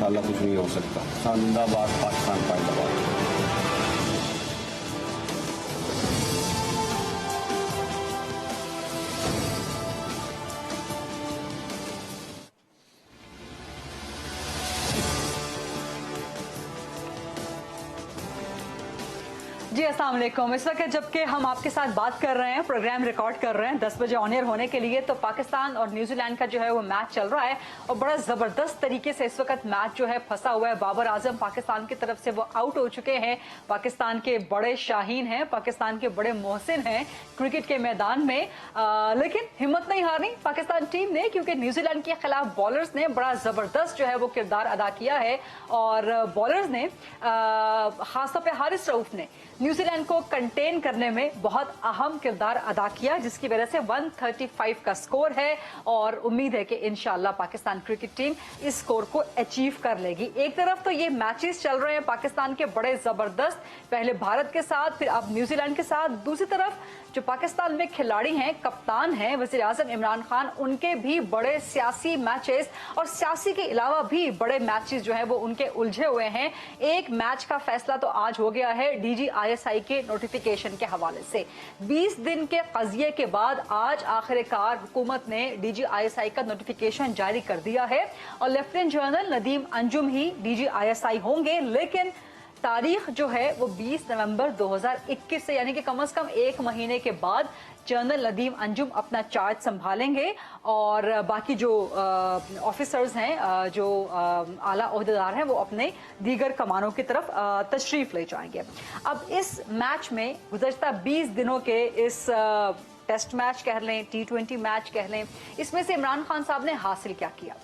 इंशाल्लाह कुछ नहीं हो सकता। जिंदाबाद पाकिस्तान जिंदाबाद। जी अस्सलाम वालेकुम। इस वक्त जबकि हम आपके साथ बात कर रहे हैं, प्रोग्राम रिकॉर्ड कर रहे हैं 10 बजे ऑन एयर होने के लिए, तो पाकिस्तान और न्यूजीलैंड का जो है वो मैच चल रहा है और बड़ा ज़बरदस्त तरीके से इस वक्त मैच जो है फंसा हुआ है। बाबर आजम पाकिस्तान की तरफ से वो आउट हो चुके हैं। पाकिस्तान के बड़े शाहीन हैं, पाकिस्तान के बड़े मोहसिन हैं क्रिकेट के मैदान में, लेकिन हिम्मत नहीं हारनी पाकिस्तान टीम ने, क्योंकि न्यूजीलैंड के खिलाफ बॉलर्स ने बड़ा ज़बरदस्त जो है वो किरदार अदा किया है। और बॉलर्स ने खासतौर पर हारिस रऊफ ने न्यूजीलैंड को कंटेन करने में बहुत अहम किरदार अदा किया, जिसकी वजह से 135 का स्कोर है और उम्मीद है कि इंशाल्लाह पाकिस्तान क्रिकेट टीम इस स्कोर को अचीव कर लेगी। एक तरफ तो ये मैचेस चल रहे हैं पाकिस्तान के बड़े जबरदस्त, पहले भारत के साथ फिर अब न्यूजीलैंड के साथ, दूसरी तरफ जो पाकिस्तान में खिलाड़ी हैं, कप्तान हैं वज़ीर आज़म इमरान खान, उनके भी बड़े सियासी मैचेस और सियासी के अलावा भी बड़े मैचेस जो है वो उनके उलझे हुए हैं। एक मैच का फैसला तो आज हो गया है DGISI के नोटिफिकेशन के हवाले से। 20 दिन के कज़िये के बाद आज आखिरकार हुकूमत ने DGISI का नोटिफिकेशन जारी कर दिया है और लेफ्टिनेंट जनरल नदीम अंजुम ही DGISI होंगे, लेकिन तारीख जो है वो 20 नवंबर 2021 से, यानी कि कम से कम एक महीने के बाद जनरल नदीम अंजुम अपना चार्ज संभालेंगे और बाकी जो ऑफिसर्स हैं, जो आला ओहदेदार हैं, वो अपने दीगर कमानों की तरफ तशरीफ ले जाएंगे। अब इस मैच में गुज़श्ता 20 दिनों के इस टेस्ट मैच कह लें, T20 मैच कह लें, इसमें से इमरान खान साहब ने हासिल क्या किया?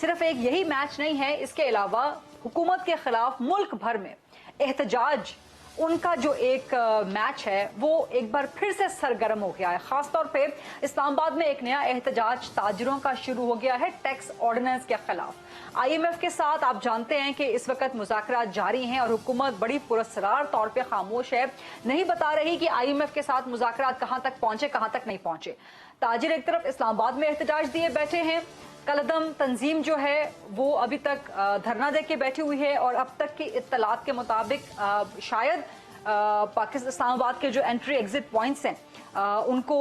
सिर्फ एक यही मैच नहीं है, इसके अलावा हुकूमत के खिलाफ मुल्क भर में एहतजाज, उनका जो एक मैच है वो एक बार फिर से सरगर्म हो गया है। खासतौर पे इस्लामाबाद में एक नया एहतजाज ताजिरों का शुरू हो गया है टैक्स ऑर्डिनेंस के खिलाफ। IMF के साथ आप जानते हैं कि इस वक्त मुज़ाकरात जारी हैं और हुकूमत बड़ी पुरस्कार तौर पे खामोश है, नहीं बता रही कि IMF के साथ मुज़ाकरात कहां तक पहुंचे, कहां तक नहीं पहुंचे। ताजिर एक तरफ इस्लामाबाद में एहतजाज दिए बैठे हैं, कलदम तंजीम जो है वो अभी तक धरना दे के बैठी हुई है और अब तक की इत्तलात के मुताबिक शायद पाकिस्तान इस्लामाबाद के जो एंट्री एग्जिट पॉइंट्स हैं उनको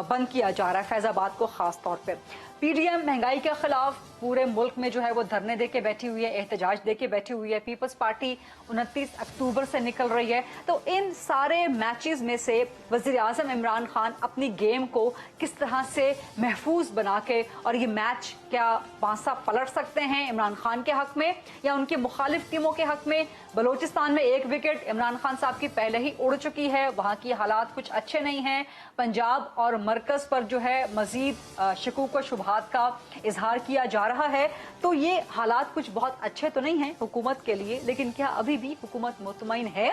बंद किया जा रहा है, फैजाबाद को खास तौर पे। PDM महंगाई के खिलाफ पूरे मुल्क में जो है वो धरने दे के बैठी हुई है, एहतजाज दे के बैठी हुई है। पीपल्स पार्टी 29 अक्टूबर से निकल रही है। तो इन सारे मैचेस में से वज़ीर आज़म इमरान खान अपनी गेम को किस तरह से महफूज बना के, और ये मैच क्या पांसा पलट सकते हैं इमरान खान के हक में या उनकी मुखालिफ टीमों के हक में? बलोचिस्तान में एक विकेट इमरान खान साहब की पहले ही उड़ चुकी है, वहाँ की हालात कुछ अच्छे नहीं हैं। पंजाब और मरकज पर जो है मजीद शकूक व शुबहात का इजहार किया जा रहा है। तो ये हालात कुछ बहुत अच्छे तो नहीं हैं हुकूमत के लिए, लेकिन क्या अभी भी हुकूमत मुतमईन है?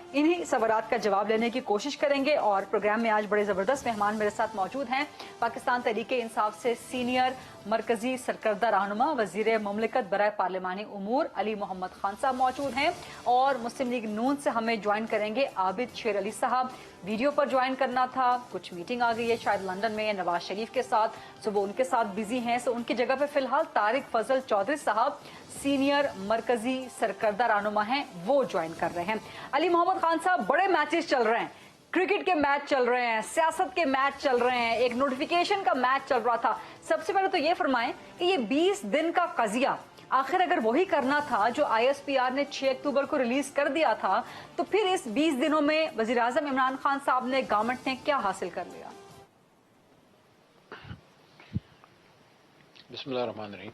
इन्हीं सवालात का जवाब लेने की कोशिश करेंगे और प्रोग्राम में आज बड़े ज़बरदस्त मेहमान मेरे साथ मौजूद हैं। पाकिस्तान तहरीक इंसाफ से सीनियर मरकजी सरकर्दा रहनुमा वज़ीर मुमलिकत बराए पार्लिमानी उमूर अली मोहम्मद खान साहब मौजूद हैं और मुस्लिम लीग नून से हमें ज्वाइन करेंगे आबिद शेर अली साहब। वीडियो पर ज्वाइन करना था, कुछ मीटिंग आ गई है शायद लंदन में नवाज शरीफ के साथ, सो वो उनके साथ बिजी हैं, सो उनकी जगह पे फिलहाल तारिक फजल चौधरी साहब सीनियर मरकजी सरकर्दा रहनुमा हैं, वो ज्वाइन कर रहे हैं। अली मोहम्मद खान साहब, बड़े मैचेस चल रहे हैं, क्रिकेट के मैच चल रहे हैं, सियासत के मैच चल रहे हैं, एक नोटिफिकेशन का मैच चल रहा था। सबसे पहले तो ये फरमाएं कि ये 20 दिन का कजिया आखिर अगर वही करना था जो ISPR ने 6 अक्टूबर को रिलीज कर दिया था, तो फिर इस 20 दिनों में वज़ीर आज़म इमरान खान साहब ने, गवर्नमेंट ने क्या हासिल कर लिया? बिस्मिल्लाहिर्रहमानिर्रहीम,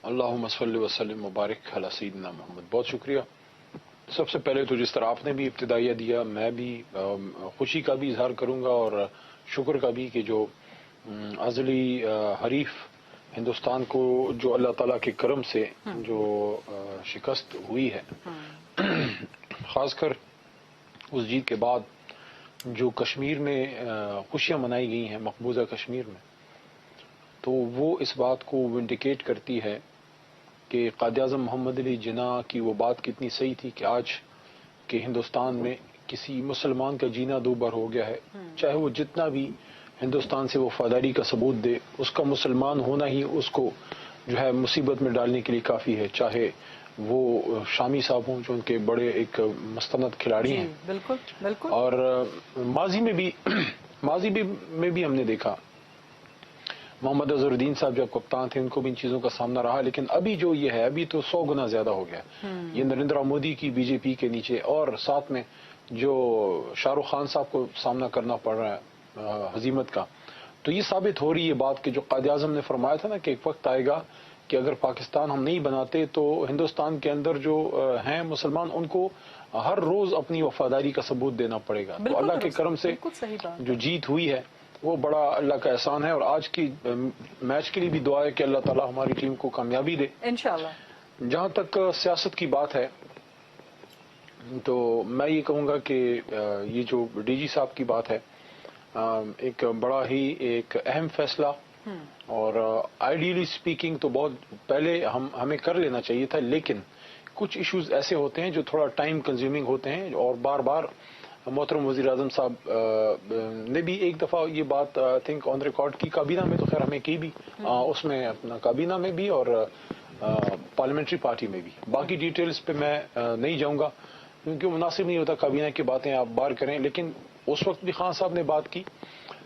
अल्लाहुम्मा सल्लि व सल्लिम मुबारक अला सय्यिदिना मोहम्मद। बहुत शुक्रिया। सबसे पहले तो जिस तरह आपने भी इब्तिदाइया दिया, मैं भी खुशी का भी इजहार करूंगा और शुक्र का भी कि जो अज़ली हरीफ हिंदुस्तान को जो अल्लाह ताला के करम से जो शिकस्त हुई है, खासकर उस जीत के बाद जो कश्मीर में खुशियां मनाई गई हैं, मकबूजा कश्मीर में, तो वो इस बात को विंडिकेट करती है कि क़ायद-ए-आज़म मोहम्मद अली जिन्ना की वो बात कितनी सही थी कि आज के हिंदुस्तान में किसी मुसलमान का जीना दूभर हो गया है, चाहे वो जितना भी हिंदुस्तान से वफादारी का सबूत दे, उसका मुसलमान होना ही उसको جو ہے مصیبت میں ڈالنے کے لیے کافی ہے، چاہے وہ شامی صاحب ہوں جو ان کے بڑے ایک مستند کھلاڑی ہیں. بالکل بالکل. اور ماضی میں بھی ہم نے دیکھا محمد اظہر الدین صاحب جب کپتان تھے ان کو بھی ان چیزوں کا سامنا رہا، لیکن ابھی جو یہ ہے ابھی تو 100 گنا زیادہ ہو گیا. یہ نریندر مودی کی بی جے پی کے نیچے، اور ساتھ میں جو شاہ رخ خان صاحب کو سامنا کرنا پڑ رہا ہے ہزیمت کا. تو یہ ثابت ہو رہی ہے بات کہ جو قائد اعظم نے فرمایا تھا نا کہ ایک وقت آئے گا کہ اگر پاکستان ہم نہیں بناتے تو ہندوستان کے اندر جو ہیں مسلمان ان کو ہر روز اپنی وفاداری کا ثبوت دینا پڑے گا. تو اللہ کے کرم سے جو جیت ہوئی ہے وہ بڑا اللہ کا احسان ہے، اور آج کی میچ کے لیے بھی دعا ہے کہ اللہ تعالیٰ ہماری ٹیم کو کامیابی دے انشاءاللہ. جہاں تک سیاست کی بات ہے تو میں یہ کہوں گا کہ یہ جو ڈی جی صاحب کی بات ہے ایک بڑا ہی ایک اہم فیصلہ، اور آئیڈیلی اسپیکنگ تو بہت پہلے ہمیں کر لینا چاہیے تھا، لیکن کچھ ایشوز ایسے ہوتے ہیں جو تھوڑا ٹائم کنزیومنگ ہوتے ہیں. اور بار بار محترم وزیر اعظم صاحب نے بھی ایک دفعہ یہ بات آئی تھنک آن ریکارڈ کی، کابینہ میں تو خیر ہمیں کی بھی، اس میں اپنا کابینہ میں بھی اور پارلیمنٹری پارٹی میں بھی. باقی ڈیٹیلز پہ میں نہیں جاؤں گا کیونکہ مناسب نہیں ہوتا کابینہ کی باتیں آپ بار کریں. لیکن اس وقت بھی خان صاحب نے بات کی،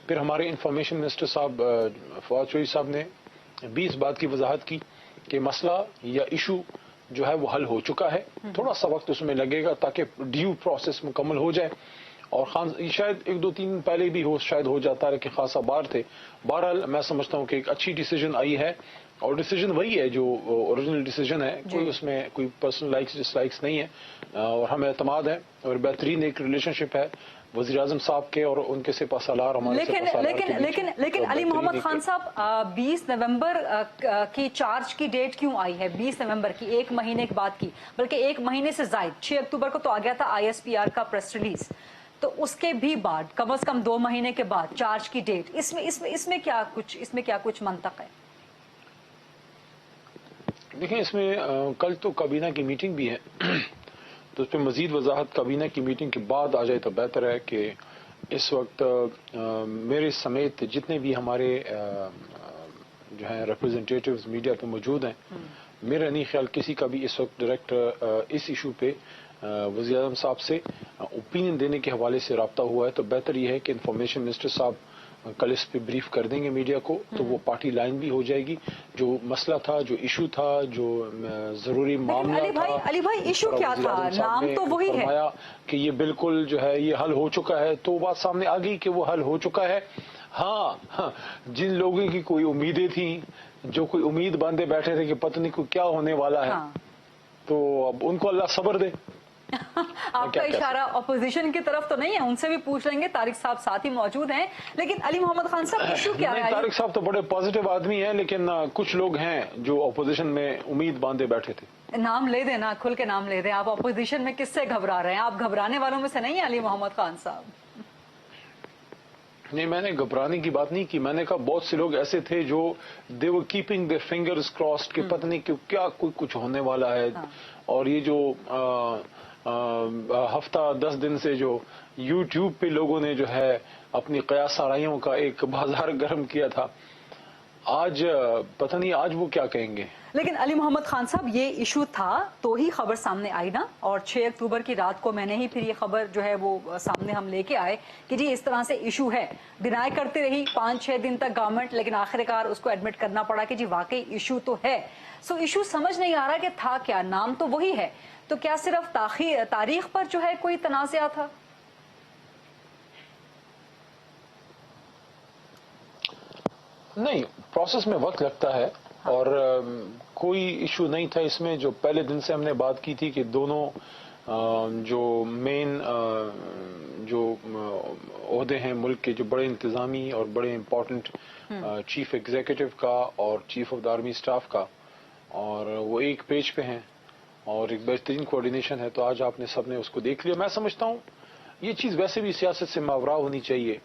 پھر ہمارے انفارمیشن منسٹر صاحب فواد چوہدری صاحب نے بھی اس بات کی وضاحت کی کہ مسئلہ یا ایشو جو ہے وہ حل ہو چکا ہے، تھوڑا سا وقت اس میں لگے گا تاکہ ڈیو پروسیس مکمل ہو جائے. اور شاید 1-2 دن پہلے بھی شاید ہو جاتا ہے کہ خاصا بار تھے. بہرحال میں سمجھتا ہوں کہ ایک اچھی ڈیسیجن آئی ہے، اور ڈیسیجن وہی ہے جو اوریجنل ڈیسیجن ہے، کوئی اس میں کوئی پرسنل لائکس ڈس لائکس نہیں ہے، اور ہمیں اعتماد ہے اور بہترین ایک ریلیشن شپ ہے وزیر اعظم صاحب کے اور ان کے سپہ سالار ہمارے سپہ سالار کے بیچ. لیکن علی محمد خان صاحب 20 نومبر کی چارج کی ڈیٹ کیوں آئی ہے؟ 20 نومبر کی، ایک مہینے کے بعد کی، بلکہ ایک مہینے سے زائد. 6 اکتوبر کو تو آ گیا تھا ISPR کا پریس ریلیز، تو اس کے بھی بعد کم از کم 2 مہینے کے بعد چارج کی ڈیٹ. اس میں کیا کچھ منطق ہے؟ دیکھیں اس میں کل تو کابینہ کی میٹنگ بھی ہے تو اس پہ مزید وضاحت کابینہ کی میٹنگ کے بعد آ جائے تو بہتر ہے. کہ اس وقت میرے سمیت جتنے بھی ہمارے جو ہیں ریپرزنٹیٹیوز میڈیا پہ موجود ہیں، میرا نہیں خیال کسی کا بھی اس وقت ڈائریکٹ اس ایشو پہ وزیر اعظم صاحب سے اوپینین دینے کے حوالے سے رابطہ ہوا ہے. تو بہتر یہ ہے کہ انفارمیشن منسٹر صاحب کل اس پہ بریف کر دیں گے میڈیا کو، تو وہ پارٹی لائن بھی ہو جائے گی. جو مسئلہ تھا، جو ایشو تھا، جو ضروری معاملہ تھا، علی بھائی ایشو کیا تھا؟ نام تو وہی ہے، فرمایا کہ یہ بالکل جو ہے یہ حل ہو چکا ہے، تو بات سامنے آ گئی کہ وہ حل ہو چکا ہے. ہاں جن لوگوں کی کوئی امیدیں تھیں، جو کوئی امید باندھے بیٹھے تھے کہ پتہ نہیں کو کیا ہونے والا ہے، تو اب ان کو اللہ صبر دے. آپ کا اشارہ اپوزیشن کی طرف تو نہیں ہے؟ ان سے بھی پوچھ لیں گے. طارق صاحب ساتھ ہی موجود ہیں. لیکن علی محمد خان صاحب ایشو کیا ہے؟ طارق صاحب تو بڑے پازیٹیو آدمی ہیں، لیکن کچھ لوگ ہیں جو اپوزیشن میں امید باندھے بیٹھے تھے. نام لے دیں نا، کھل کے نام لے دیں. آپ اپوزیشن میں کس سے گھبرا رہے ہیں؟ آپ گھبرانے والوں میں سے نہیں ہیں علی محمد خان صاحب. نہیں، میں نے گھبرانے کی بات نہیں کی. میں نے کہا بہت سے لوگ ایسے تھے جو دے ور کیپنگ دیئر فنگرز کراسڈ کہ پتہ نہیں کیا کچھ ہونے والا ہے. اور یہ جو ہفتہ 10 دن سے جو یوٹیوب پہ لوگوں نے جو ہے اپنی قیاس آرائیوں کا ایک بازار گرم کیا تھا، آج پتہ نہیں آج وہ کیا کہیں گے. لیکن علی محمد خان صاحب یہ ایشو تھا تو ہی خبر سامنے آئی نا، اور 6 اکتوبر کی رات کو میں نے ہی پھر یہ خبر جو ہے وہ سامنے ہم لے کے آئے کہ جی اس طرح سے ایشو ہے. ڈینائی کرتے رہی 5-6 دن تک گورنمنٹ، لیکن آخر کار اس کو ایڈمٹ کرنا پڑا کہ جی واقعی ایشو تو ہے. سو ایشو سمجھ نہیں آ رہا کہ تھا کیا. نام تو وہی ہے، تو کیا صرف تاریخ پر جو ہے کوئی تنازعہ تھا؟ نہیں، پروسیس میں وقت لگتا ہے، اور کوئی ایشو نہیں تھا اس میں. جو پہلے دن سے ہم نے بات کی تھی کہ دونوں جو مین جو عہدے ہیں ملک کے، جو بڑے انتظامی اور بڑے امپورٹنٹ چیف ایگزیکٹو کا اور chief of the army staff کا، اور وہ ایک پیج پہ ہیں اور ایک بہترین کوآرڈینیشن ہے. تو آج آپ نے سب نے اس کو دیکھ لیا. میں سمجھتا ہوں یہ چیز ویسے بھی سیاست سے ماورا ہونی چاہیے،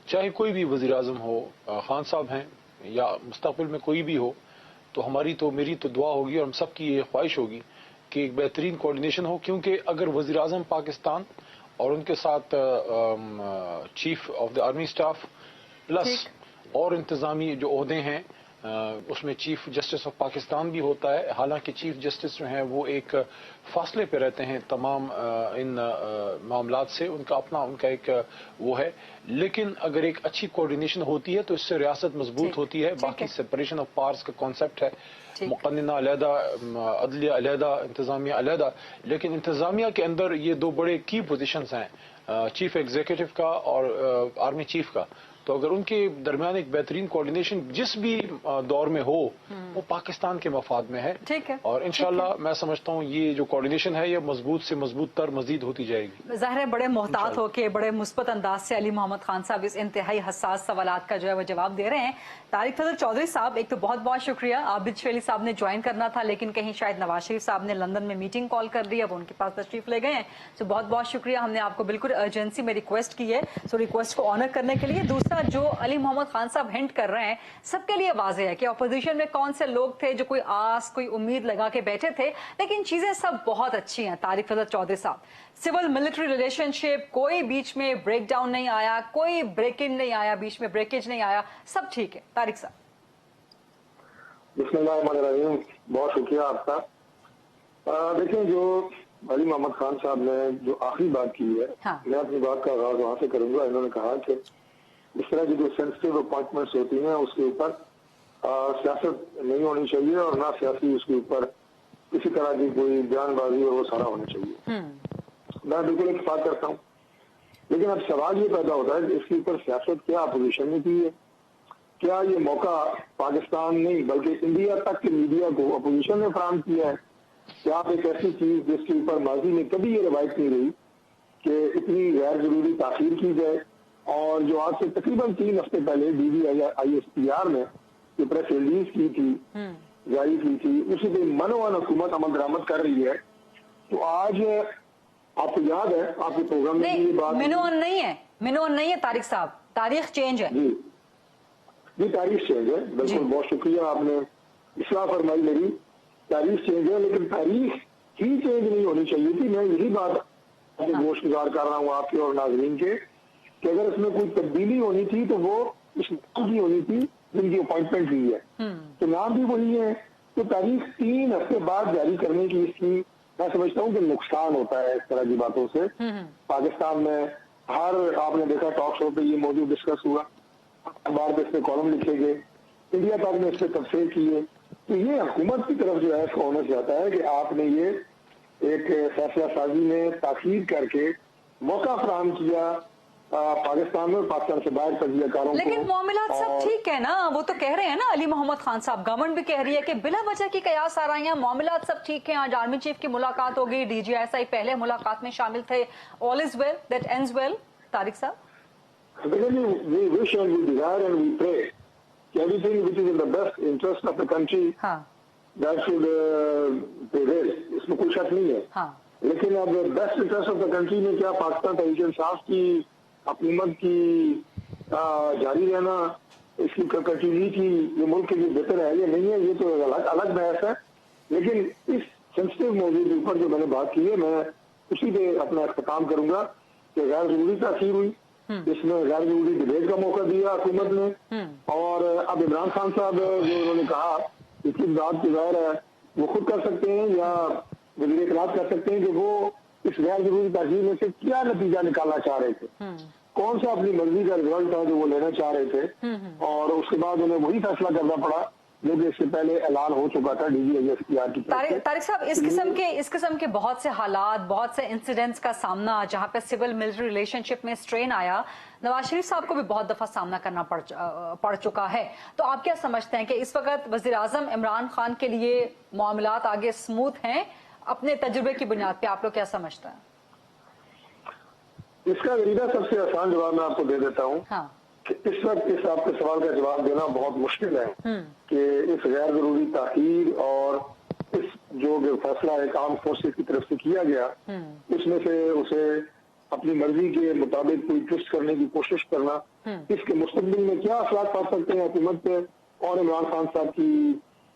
چاہے کوئی بھی وزیر اعظم ہو، خان صاحب ہیں یا مستقبل میں کوئی بھی ہو. تو میری تو دعا ہوگی اور ہم سب کی یہ خواہش ہوگی کہ ایک بہترین کوآرڈینیشن ہو. کیونکہ اگر وزیر اعظم پاکستان اور ان کے ساتھ chief of the army staff plus اور انتظامی جو عہدے ہیں उसमें चीफ जस्टिस ऑफ पाकिस्तान भी होता है। हालांकि चीफ जस्टिस जो हैं वो एक फासले पे रहते हैं तमाम इन मामलात से, उनका एक वो है। लेकिन अगर एक अच्छी कोऑर्डिनेशन होती है तो इससे रियासत मजबूत होती है। बाकी सेपरेशन ऑफ पावर्स का कॉन्सेप्ट है, मुक़न्निना अलहदा, अदलिया अलहदा, इंतज़ामिया अलहदा, लेकिन इंतज़ामिया के अंदर ये दो बड़े की पोजीशंस हैं, चीफ एग्जीक्यूटिव का और आर्मी चीफ का। तो अगर उनके दरमियान एक बेहतरीन कोऑर्डिनेशन जिस भी दौर में हो वो पाकिस्तान के मफाद में है। ठीक है। और इंशाल्लाह मैं समझता हूँ ये जो कोऑर्डिनेशन है ये मजबूत से मजबूत तर मजीद होती जाएगी। ज़ाहिर है बड़े मोहतात होके बड़े मुस्बत अंदाज से अली मोहम्मद खान साहब इस इंतहाई हसास सवालात का जो है वो जवाब दे रहे हैं। तारिक फजल चौधरी साहब, एक तो बहुत बहुत शुक्रिया। आबिद शेली साहब ने ज्वाइन करना था लेकिन कहीं शायद नवाज शरीफ साहब ने लंदन में मीटिंग कॉल कर दी, अब उनके पास तशरीफ ले गए हैं। तो बहुत बहुत शुक्रिया, हमने आपको बिल्कुल अर्जेंसी में रिक्वेस्ट की है, सो रिक्वेस्ट को ऑनर करने के लिए। दूसरा, जो अली मोहम्मद खान साहब हिंट कर रहे हैं सबके लिए वाज़ेह है कि अपोजिशन में कौन से लोग थे जो कोई आस कोई उम्मीद लगा के बैठे थे, लेकिन चीजें सब बहुत अच्छी हैं। तारिक फजल चौधरी साहब, सिविल मिलिट्री रिलेशनशिप, कोई बीच में ब्रेक डाउन नहीं आया, कोई ब्रेक इन नहीं आया, बीच में ब्रेकेज नहीं आया, सब ठीक है। तारिक साहब, बिस्मिल्लाहिर्रहमानिर्रहीम, बहुत शुक्रिया आपका। देखें, जो अली मोहम्मद खान साहब ने जो आखिरी बात की है, हाँ। मैं अपनी बात का आगाज वहां से करूंगा। इन्होंने कहा कि इस तरह की जो सेंसिटिव अपॉइंटमेंट्स होती हैं उसके ऊपर सियासत नहीं होनी चाहिए और ना सियासी उसके ऊपर किसी तरह की कोई बयानबाजी और वो सारा होना चाहिए। मैं बिल्कुल इत्तेफाक करता हूँ, लेकिन अब सवाल ये पैदा होता है कि इसके ऊपर सियासत क्या अपोजिशन ने की है? क्या ये मौका पाकिस्तान नहीं बल्कि इंडिया तक के मीडिया को अपोजिशन ने फराहम किया है? क्या आप एक ऐसी चीज जिसके ऊपर माजी में कभी ये रवायत नहीं रही कि इतनी गैर जरूरी ताखीर की जाए, और जो आज से तकरीबन 3 हफ्ते पहले DGISPR ने जो प्रेस रिलीज की थी, जारी की थी, उसी पे मनोवन हुकूमत अमल दरामद कर रही है। तो आज आपको याद है आपके प्रोग्राम में ये बात मिनोवन नहीं है तारिक साहब, तारीख चेंज है। जी तारीख चेंज है, बिल्कुल, बहुत शुक्रिया, आपने इस्लाह फरमाई मेरी। तारीख चेंज है, लेकिन तारीख ही चेंज नहीं होनी चाहिए थी। मैं यही बात गोशगुजार कर रहा हूँ आपके और नाजरीन के कि अगर इसमें कोई तब्दीली होनी थी तो वो इस नाम की होनी थी जिनकी अपॉइंटमेंट हुई है, तो नाम भी वही है। तो तारीख 3 हफ्ते बाद जारी करने की इसकी मैं समझता हूँ कि नुकसान होता है इस तरह की बातों से। पाकिस्तान में आपने देखा टॉक शो पे ये मौजूद डिस्कस हुआ, अखबार पे इस पे कॉलम लिखे गए, इंडिया तक ने इस पे तबसरे किए। तो ये हुकूमत की तरफ जो है इसका होना चाहता है कि आपने ये एक फैसला साजी में ताखीर करके मौका फराहम किया पाकिस्तान में, पाकिस्तान से बाहर तजियाकारों को। लेकिन मामलात सब ठीक है ना, वो तो कह रहे हैं ना अली मोहम्मद खान साहब, गवर्नमेंट भी कह रही है कि बिला वजह की कयास आ रही है, मामलात सब ठीक है। आज आर्मी चीफ की मुलाकात होगी, DGSI पहले मुलाकात में शामिल थे। All is well that ends well. Tariq साहब, we wish and we desire and we pray everything which is in the best interest of the country that should prevail, इसमें कोई शक नहीं है। लेकिन अब best interest of the country में क्या पाकिस्तान तहरीक इंसाफ की हुकूमत की जारी रहना, इसकी कंटिन्यूटी ये मुल्क के लिए बेहतर है या नहीं है, ये तो अलग बहस है। लेकिन इस सेंसिटिव मौजूद के ऊपर जो मैंने बात की है, मैं उसी पे अपना इख्तिताम करूंगा कि गैर जरूरी ताखीर हुई, इसमें गैर जरूरी डिबेट का मौका दिया हुकूमत ने। और अब इमरान खान साहब जो उन्होंने कहा इसकी बात की जाहिर है वो खुद कर सकते हैं या वज़ीर इत्तलात कर सकते हैं कि वो इस गैर जरूरी ताखीर में से क्या नतीजा निकालना चाह रहे थे, कौन सा अपनी मर्जी का रिजल्ट था जो वो लेना चाह रहे थे, और उसके बाद उन्हें वही फैसला करना पड़ा जो कि इससे पहले ऐलान हो चुका था DGISPR की तरफ से। तारिक साहब, इस किस्म के बहुत से हालात, बहुत से इंसिडेंट्स का सामना जहां पे सिविल मिलिट्री रिलेशनशिप में स्ट्रेन आया, नवाज शरीफ साहब को भी बहुत दफा सामना करना पड़ चुका है। तो आप क्या समझते हैं कि इस वक्त वजीर आजम इमरान खान के लिए मामलात आगे स्मूथ हैं? अपने तजुर्बे की बुनियाद पे आप लोग क्या समझते हैं? इसका गरीबा सबसे आसान जवाब मैं आपको दे देता हूँ। इस वक्त इस आपके सवाल का जवाब देना बहुत मुश्किल है कि इस गैर जरूरी ताखीर और इस जो फैसला एक आर्म फोर्सेस की तरफ से किया गया उसमें से उसे अपनी मर्जी के मुताबिक कोई ट्विस्ट करने की कोशिश करना, इसके मुस्तकबिल में क्या असरात पड़ सकते हैं हुकूमत पे और इमरान खान साहब की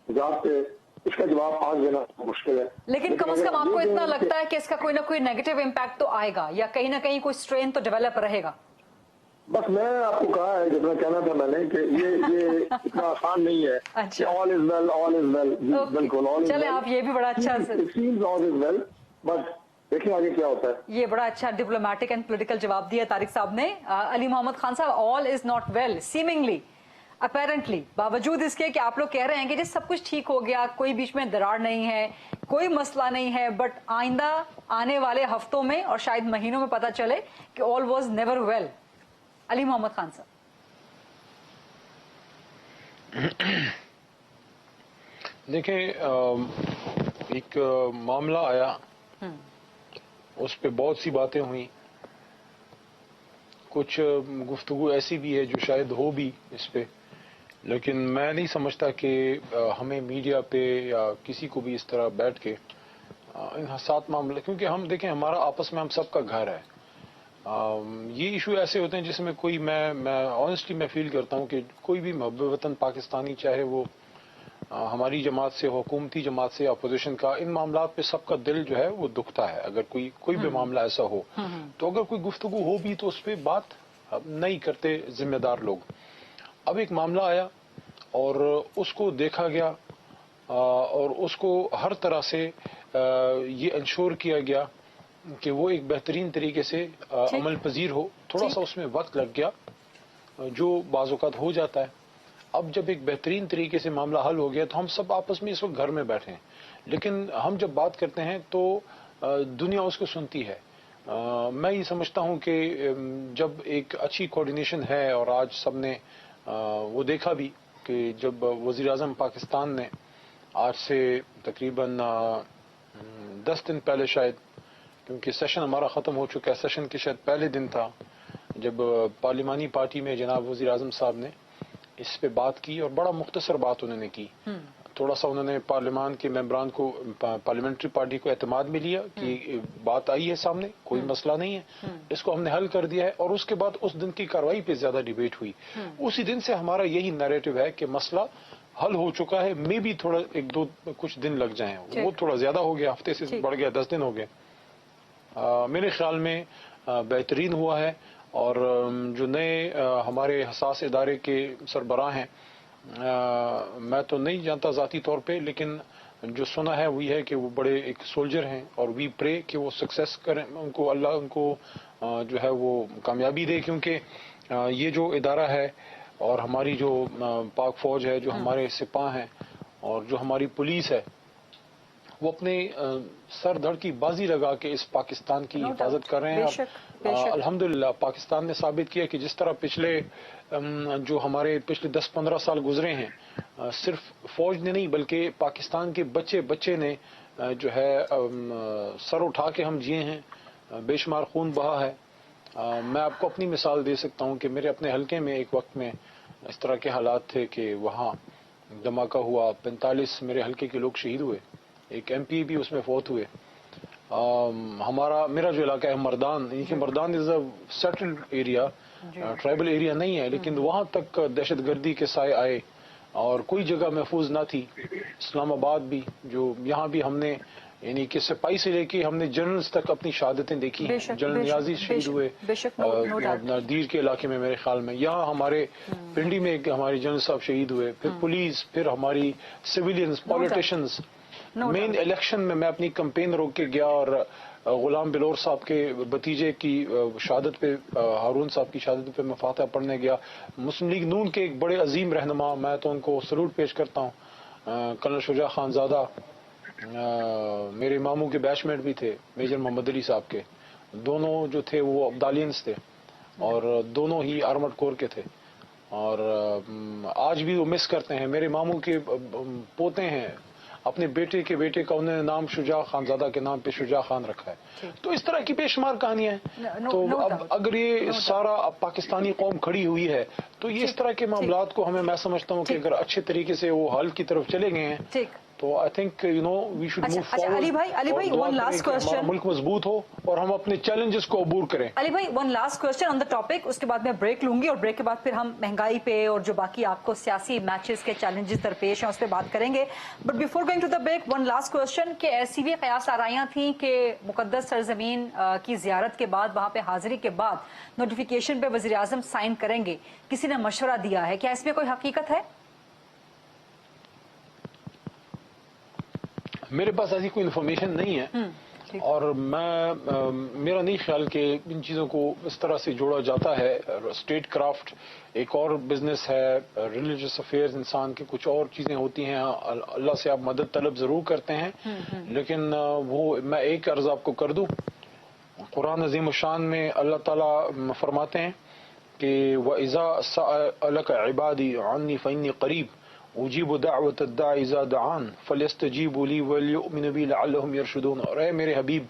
जात पे, इसका जवाब आज देना मुश्किल है। लेकिन कम से कम आपको इतना लगता है कि इसका कोई ना कोई नेगेटिव इम्पैक्ट तो आएगा या कहीं ना कहीं कोई स्ट्रेन तो डेवलप रहेगा? बस मैं आपको कहा है, जितना कहना था मैंने, कि ये इतना आसान नहीं है कि ऑल इज वेल, बिल्कुल ऑल इज वेल। चले, आप ये भी बड़ा अच्छा seems all is well, but देखिए आगे क्या होता है। ये बड़ा अच्छा डिप्लोमेटिक एंड पॉलिटिकल जवाब दिया तारिक साहब ने। अली मोहम्मद खान साहब, all is not well seemingly, apparently, बावजूद इसके कि आप लोग कह रहे हैं कि सब कुछ ठीक हो गया, कोई बीच में दरार नहीं है, कोई मसला नहीं है, बट आइंदा आने वाले हफ्तों में और शायद महीनों में पता चले कि all was never well. Ali Mohammad Khan साहब, देखें, एक मामला आया, उस पे बहुत सी बातें हुई, कुछ गुफ्तगू ऐसी भी है जो शायद हो भी इस पे, लेकिन मैं नहीं समझता कि हमें मीडिया पे या किसी को भी इस तरह बैठ के इन हसास मामले, क्योंकि हम देखें हमारा आपस में हम सबका घर है। ये इशू ऐसे होते हैं जिसमें कोई मैं ऑनेस्टली मैं फील करता हूँ कि कोई भी महब वतन पाकिस्तानी, चाहे वो हमारी जमात से, हुकूमती जमात से, अपोजिशन का, इन मामला पे सबका दिल जो है वो दुखता है। अगर कोई भी मामला ऐसा हो तो अगर कोई गुफ्तगू हो भी तो उस पर बात नहीं करते जिम्मेदार लोग। अब एक मामला आया और उसको देखा गया और उसको हर तरह से ये इंश्योर किया गया कि वो एक बेहतरीन तरीके से अमल पजीर हो। थोड़ा सा उसमें वक्त लग गया, जो बाज़-औक़ात हो जाता है। अब जब एक बेहतरीन तरीके से मामला हल हो गया तो हम सब आपस में इस वक्त घर में बैठे हैं, लेकिन हम जब बात करते हैं तो दुनिया उसको सुनती है। मैं ये समझता हूँ कि जब एक अच्छी कोऑर्डिनेशन है, और आज सबने वो देखा भी कि जब वज़ीर-ए-आज़म पाकिस्तान ने आज से तकरीबन 10 दिन पहले, शायद क्योंकि सेशन हमारा ख़त्म हो चुका है, सेशन के शायद पहले दिन था जब पार्लिमानी पार्टी में जनाब वज़ीर-ए-आज़म साहब ने इस पे बात की, और बड़ा मुख्तसर बात उन्होंने की। थोड़ा सा उन्होंने पार्लियामान के मेंबरान को, पार्लियामेंट्री पार्टी को एतमाद में लिया कि बात आई है सामने, कोई मसला नहीं है, इसको हमने हल कर दिया है, और उसके बाद उस दिन की कार्रवाई पे ज्यादा डिबेट हुई। उसी दिन से हमारा यही नैरेटिव है कि मसला हल हो चुका है, मे भी थोड़ा एक दो कुछ दिन लग जाएं, वो थोड़ा ज्यादा हो गया, हफ्ते से बढ़ गया, 10 दिन हो गए। मेरे ख्याल में बेहतरीन हुआ है, और जो नए हमारे हसास इदारे के सरबराह हैं, मैं तो नहीं जानता ज़ाती तौर पे, लेकिन जो सुना है वही है कि वो बड़े एक सोल्जर हैं, और वी प्रे कि वो सक्सेस करें, उनको अल्लाह उनको जो है वो कामयाबी दे, क्योंकि ये जो इदारा है और हमारी जो पाक फौज है, जो हमारे सिपाह हैं और जो हमारी पुलिस है, वो अपने सर धड़ की बाजी लगा के इस पाकिस्तान की हिफाजत कर रहे हैं। अल्हम्दुलिल्लाह पाकिस्तान ने साबित किया कि जिस तरह पिछले जो हमारे पिछले 10-15 साल गुजरे हैं, सिर्फ फौज ने नहीं बल्कि पाकिस्तान के बच्चे ने जो है सर उठा के हम जिए हैं, बेशुमार खून बहा है। मैं आपको अपनी मिसाल दे सकता हूँ कि मेरे अपने हलके में एक वक्त में इस तरह के हालात थे कि वहाँ धमाका हुआ, 45 मेरे हलके के लोग शहीद हुए, एक MP भी उसमें फौत हुए। मेरा जो इलाका है मर्दान, ये Mardan is a settled area, tribal area नहीं है, लेकिन वहाँ तक दहशतगर्दी के साए आए और कोई जगह महफूज ना थी। इस्लामाबाद भी, जो यहाँ भी हमने यानी कि सिपाही से लेके हमने जनरल्स तक अपनी शहादतें देखी हैं। जनरल नियाजी शहीद हुए दीर के इलाके में मेरे ख्याल में, यहाँ हमारे पिंडी में हमारे जनरल साहब शहीद हुए, फिर पुलिस, फिर हमारी सिविलियंस, पॉलिटिशियंस। मेन इलेक्शन में मैं अपनी कैंपेन रोक के गया और गुलाम बिलोर साहब के भतीजे की शहादत पे, हारून साहब की शहादत पे मैं फातिहा पढ़ने गया। मुस्लिम लीग नून के एक बड़े अजीम रहनुमा, मैं तो उनको सलूट पेश करता हूँ, कर्नल शुजा खानजादा, मेरे मामू के बैचमेट भी थे, मेजर मोहम्मद अली साहब के। दोनों जो थे वो अब्दालियंस थे और दोनों ही आर्मड कोर के थे, और आज भी वो मिस करते हैं। मेरे मामू के पोते हैं, अपने बेटे के बेटे का उन्होंने नाम शुजा खानजादा के नाम पे शुजा खान रखा है। तो इस तरह की बेशुमार कहानियां हैं। तो अब अगर ये सारा अब पाकिस्तानी कौम खड़ी हुई है तो ये इस तरह के मामलात को हमें, मैं समझता हूँ कि अगर अच्छे तरीके से वो हल की तरफ चले गए हैं तो I think you know we should move forward. Ali भाई वन लास्ट क्वेश्चन, मुल्क मजबूत हो और हम अपने चैलेंजेस को अबूर करें। अली भाई one last question on the topic, उसके बाद मैं ब्रेक लूंगी और ब्रेक के बाद फिर हम महंगाई पे और जो बाकी आपको सियासी मैचेस के चैलेंजेस दरपेश हैं उस पर बात करेंगे। But before going to the break one last question कि ऐसी भी कयास आराइयां थी कि मुकद्दस सरजमीन की जियारत के बाद वहां पे हाजिरी के बाद नोटिफिकेशन पे वजीर आजम साइन करेंगे, किसी ने मशवरा दिया है, क्या इसमें कोई हकीकत है? मेरे पास ऐसी कोई इन्फॉर्मेशन नहीं है और मेरा नहीं ख्याल कि इन चीज़ों को इस तरह से जोड़ा जाता है। स्टेट क्राफ्ट एक और बिजनेस है, रिलीजियस अफेयर्स इंसान की कुछ और चीज़ें होती हैं। अल्लाह से आप मदद तलब ज़रूर करते हैं, लेकिन वो मैं एक अर्ज आपको कर दूं, कुरान अज़ीम शान में अल्लाह ताला फरमाते हैं कि वइज़ा सअलक इबादी अन्नी फ़इन्नी क़रीब उजीबु दाअवत अद्दाई इज़ा दआन फलयस्तजीबु ली वलियुमिनु बी लअल्लहुम यरशुदून। और ऐ मेरे हबीब,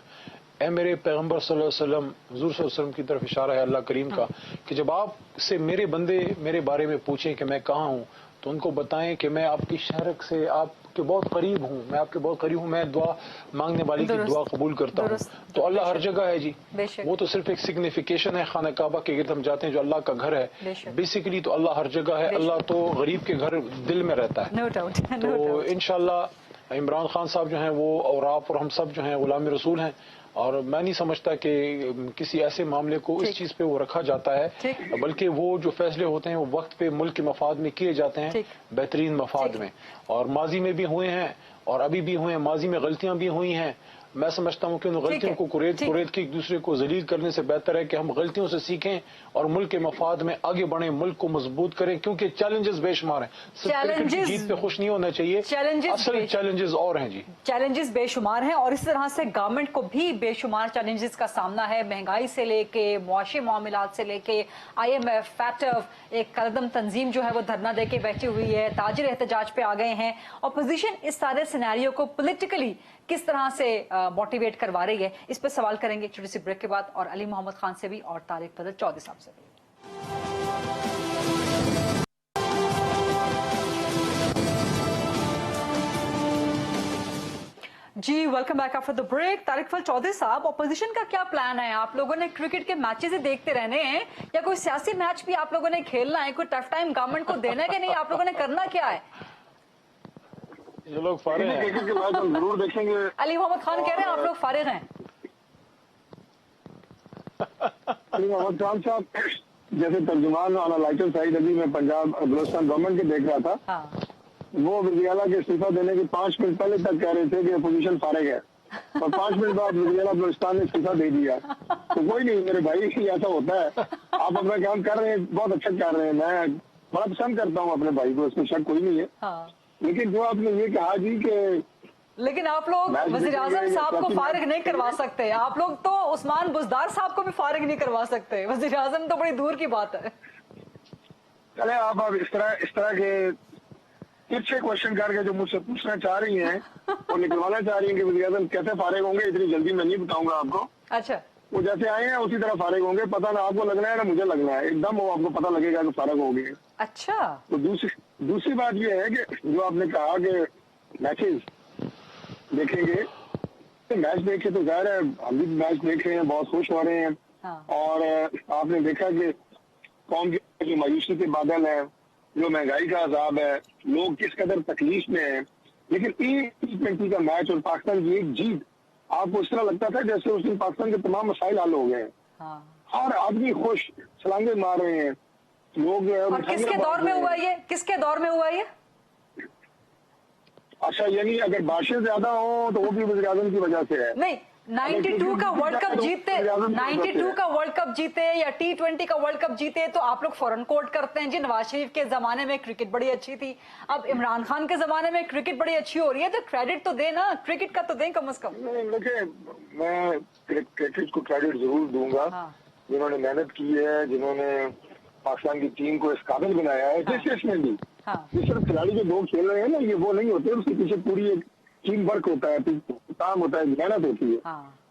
ऐ मेरे पैगम्बर सल्लल्लाहु अलैहि वसल्लम, हुज़ूर सल्लल्लाहु अलैहि वसल्लम की तरफ इशारा है अल्लाह करीम का कि जब आपसे मेरे बंदे मेरे बारे में पूछें कि मैं कहाँ हूँ तो उनको बताएं कि मैं आपकी शहरक से आपके बहुत करीब हूँ, मैं आपके बहुत करीब हूँ, मैं दुआ मांगने वाली की दुआ कबूल करता हूँ। तो अल्लाह हर जगह है जी, वो तो सिर्फ एक सिग्निफिकेशन है खाना काबा के गिर्द हम जाते हैं जो अल्लाह का घर है। बेसिकली तो अल्लाह हर जगह है, अल्लाह तो गरीब के घर दिल में रहता है। No doubt. तो इंशाल्लाह इमरान खान साहब जो हैं वो और आप और हम सब जो हैं गुलाम रसूल हैं, और मैं नहीं समझता कि किसी ऐसे मामले को इस चीज पे वो रखा जाता है, बल्कि वो जो फैसले होते हैं वो वक्त पे मुल्क के मफाद में किए जाते हैं, बेहतरीन मफाद में। और माजी में भी हुए हैं और अभी भी हुए हैं, माजी में गलतियां भी हुई हैं। मैं समझता हूँ कि उन गलतियों को कुरेद के एक दूसरे को जलील करने से बेहतर है कि हम गलतियों से सीखें और मुल्क के मफाद में आगे बढ़ें, मुल्क को मजबूत करें, क्योंकि चैलेंजेस बेशुमार हैं। सिर्फ क्रिकेट की जीत पे खुश नहीं होना चाहिए, असल चैलेंजेस और हैं जी, चैलेंजेस बेशुमार हैं। और इस तरह से गवर्नमेंट को भी बेशुमार चैलेंजेस का सामना है, महंगाई से लेके मुआशी मामलात से लेके IMF, फैटफ, एक कदम तंजीम जो है वो धरना दे के बैठी हुई है, ताजिर एहतजाज पे आ गए हैं। अपोजिशन इस सारे सिनेरियो को पॉलिटिकली किस तरह से मोटिवेट करवा रही है, इस पर सवाल करेंगे छोटी सी ब्रेक के बाद, और अली मोहम्मद खान से भी और तारिक बदर चौधरी साहब से भी। जी welcome back after the break. Tariq फल चौधरी साहब, ऑपोजिशन का क्या प्लान है? आप लोगों ने क्रिकेट के मैचेस ही देखते रहने हैं या कोई सियासी मैच भी आप लोगों ने खेलना है? कोई टफ टाइम गवर्नमेंट को देना है कि नहीं? आप लोगों ने करना क्या है? ये लोग फारिग हैं, जरूर देखेंगे। अली मोहम्मद खान कह रहे हैं आप लोग फारिग हैं। अली मोहम्मद खान साहब जैसे तर्जुमान एनालाइजर साइड अभी मैं पंजाब बलोचिस्तान गवर्नमेंट के देख रहा था, वो वज़ीर आला के इस्तीफा देने के 5 मिनट पहले तक कह रहे थे कि अपोजिशन फारिग है, और 5 मिनट बाद वज़ीर आला बलोचिस्तान ने इस्तीफा दे दिया। तो कोई नहीं मेरे भाई, ऐसा होता है। आप अपना काम कर रहे हैं, बहुत अच्छा कर रहे हैं, मैं बड़ा पसंद करता हूँ अपने भाई को, इसमें शक कोई नहीं है। लेकिन जो आपने ये कहा जी कि लेकिन आप लोग वज़ीर आज़म साहब को फारिग नहीं करवा सकते, आप लोग तो उस्मान बुज़दार साहब को भी फारिग नहीं करवा सकते, वज़ीर आज़म तो बड़ी दूर की बात है। चले आप इस तरह के तिरछे क्वेश्चन करके जो मुझसे पूछना चाह रही हैं और निकलवाना चाह रही हैं कि वज़ीर आज़म कैसे फारिग होंगे, इतनी जल्दी मैं नहीं बताऊंगा आपको। अच्छा, वो जैसे आए हैं उसी तरह फारिग होंगे, पता ना आपको लगना है ना मुझे लगना है, एकदम वो आपको पता लगेगा कि फारिग हो गए। अच्छा, तो दूसरी बात ये है कि जो आपने कहा कि मैचेस देखेंगे, तो मैच देखे तो जाहिर है हम भी मैच देख रहे हैं, बहुत खुश हो रहे हैं। और आपने देखा कि कौम की जो मायूसी के बादल है, जो महंगाई का अजाब है, लोग किस कदर तकलीफ में हैं, लेकिन T20 का मैच और पाकिस्तान की एक जीत आपको इस तरह लगता था जैसे उस दिन पाकिस्तान के तमाम मसाइल हल हो गए हैं। हर आदमी खुश, छलांगे मार रहे हैं लोग। और किसके दौर में हुआ ये? किसके दौर में हुआ ये? अच्छा, यानी अगर बारिशें ज्यादा हो तो वो भी वज़ीर आज़म की वजह से है? नहीं, 92 का वर्ल्ड कप जीते, 92 का वर्ल्ड कप जीते या T20 का वर्ल्ड कप जीते तो आप लोग फौरन कोट करते हैं जी नवाज शरीफ के जमाने में क्रिकेट बड़ी अच्छी थी, अब इमरान खान के जमाने में क्रिकेट बड़ी अच्छी हो रही है, तो क्रेडिट तो दे ना, क्रिकेट का तो दें कम से कम। नहीं, देखिए मैं क्रिकेट को क्रेडिट जरूर दूंगा, जिन्होंने मेहनत की है, जिन्होंने पाकिस्तान की टीम को इस काबिल बनाया है, जिसमें भी ये सिर्फ खिलाड़ी जो दो खेल रहे हैं ना, ये वो नहीं होते, उसके पीछे पूरी एक टीम वर्क होता है, काम होता है, मेहनत होती है।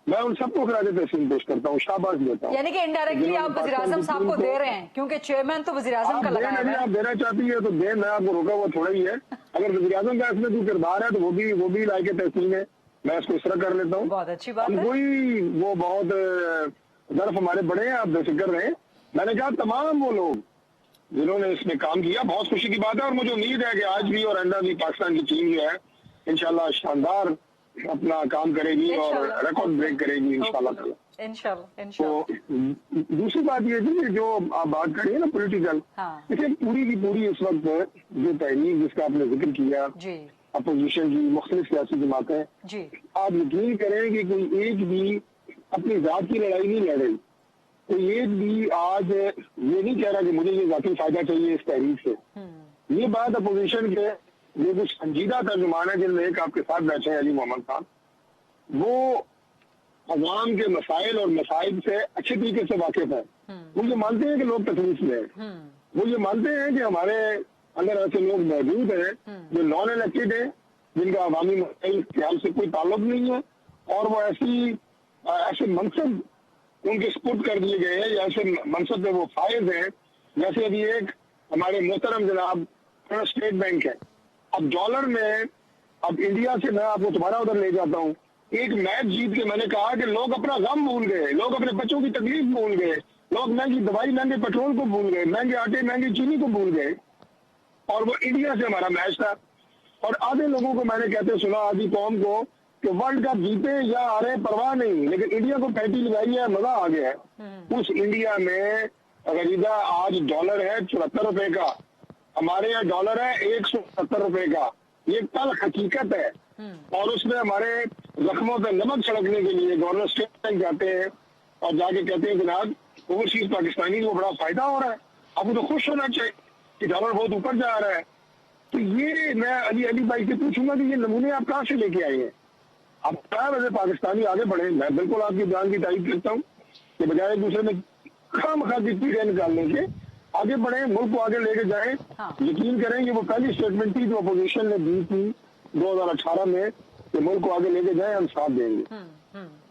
मैं उन सबको खराज तहसीन पेश करता हूँ, शाबाश देता हूँ। यानी कि इनडायरेक्टली आप वज़ीर-ए-आज़म साहब को दे रहे हैं, क्योंकि चेयरमैन तो वज़ीर-ए-आज़म का लगाया है। आप देना चाहती है तो दे, मैं आपको रोका हुआ थोड़ा ही है। अगर वज़ीर-ए-आज़म का इसमें कोई किरदार है तो वो भी लायक तहसीन है, मैं इसको इस तरह कर लेता हूँ। बहुत अच्छी बात है। कोई वो बहुत दर्फ हमारे बड़े हैं, आप बेफिक्र रहे। मैंने कहा तमाम वो लोग जिन्होंने इसमें काम किया, बहुत खुशी की बात है, और मुझे उम्मीद है कि आज भी और आइंदा भी पाकिस्तान की टीम जो है इंशाल्लाह शानदार अपना काम करेगी और रिकॉर्ड ब्रेक करेगी इंशाल्लाह। तो दूसरी बात ये थी कि जो आप बात करिए ना पॉलिटिकल, देखिए पूरी की पूरी इस वक्त जो तहरीक जिसका आपने जिक्र किया, अपोजिशन की मुख्तलिफ सियासी जमातें, आप यकीन करें कि कोई एक भी अपनी जात की लड़ाई नहीं लड़ रही। कोई एक भी आज ये नहीं कह रहा कि मुझे ये जाती फायदा चाहिए इस तहरीक से। ये बात अपोजिशन के ये कुछ संजीदा तर्जुमान है जिनमें एक आपके साथ बैठे हैं अली मोहम्मद खान, वो अवाम के मसाइल और मसाइल से अच्छे तरीके से वाकिफ है। वो ये मानते हैं कि लोग तकलीफ में हैं, वो ये मानते हैं कि हमारे अंदर ऐसे लोग मौजूद हैं जो नॉन इलेक्टेड है, जिनका अवामी मसाइल ख्याल से कोई ताल्लुक नहीं है, और वो ऐसे मनसब उनके स्पुट कर दिए गए हैं या ऐसे मनसब में वो फायज हैं। जैसे अभी एक हमारे मोहतरम जनाब स्टेट बैंक है, अब डॉलर में, अब इंडिया से मैं आपको तुम्हारा उधर ले जाता हूँ, एक मैच जीत के मैंने कहा कि लोग अपना गम भूल गए, लोग अपने बच्चों की तकलीफ भूल गए, लोग महंगी दवाई महंगे पेट्रोल को भूल गए, महंगे आटे महंगी चीनी को भूल गए, और वो इंडिया से हमारा मैच था। और आधे लोगों को मैंने कहते सुना, आधी कौम को, कि वर्ल्ड कप जीते या हारे परवाह नहीं, लेकिन इंडिया को पैंटी लगाई है, मजा आ गया है। उस इंडिया में गरीदा आज डॉलर है 74 रुपए का, हमारे यहाँ डॉलर है 170 रुपए का। ये कल हकीकत है, और उसमें हमारे जख्मों पे नमक छिड़कने के लिए गवर्नर स्टेट बैंक जाते हैं और जाके कहते हैं जनाब ओवरसीज पाकिस्तानी को बड़ा फायदा हो रहा है, आपको तो खुश होना चाहिए कि डॉलर बहुत ऊपर जा रहा है। तो ये मैं अली भाई से पूछूंगा कि ये नमूने आप कहाँ से लेके आए हैं? अब क्या वैसे पाकिस्तानी आगे बढ़े, मैं बिल्कुल आपकी बयान की तारीफ करता हूँ कि बजाय एक दूसरे में खामखा की पीढ़ियां निकालने के आगे बढ़े, मुल्क को आगे लेके जाएं। यकीन करें कि वो पहली स्टेटमेंट थी जो अपोजिशन ने दी थी 2018 में कि मुल्क को आगे लेके जाएं, हम साथ देंगे।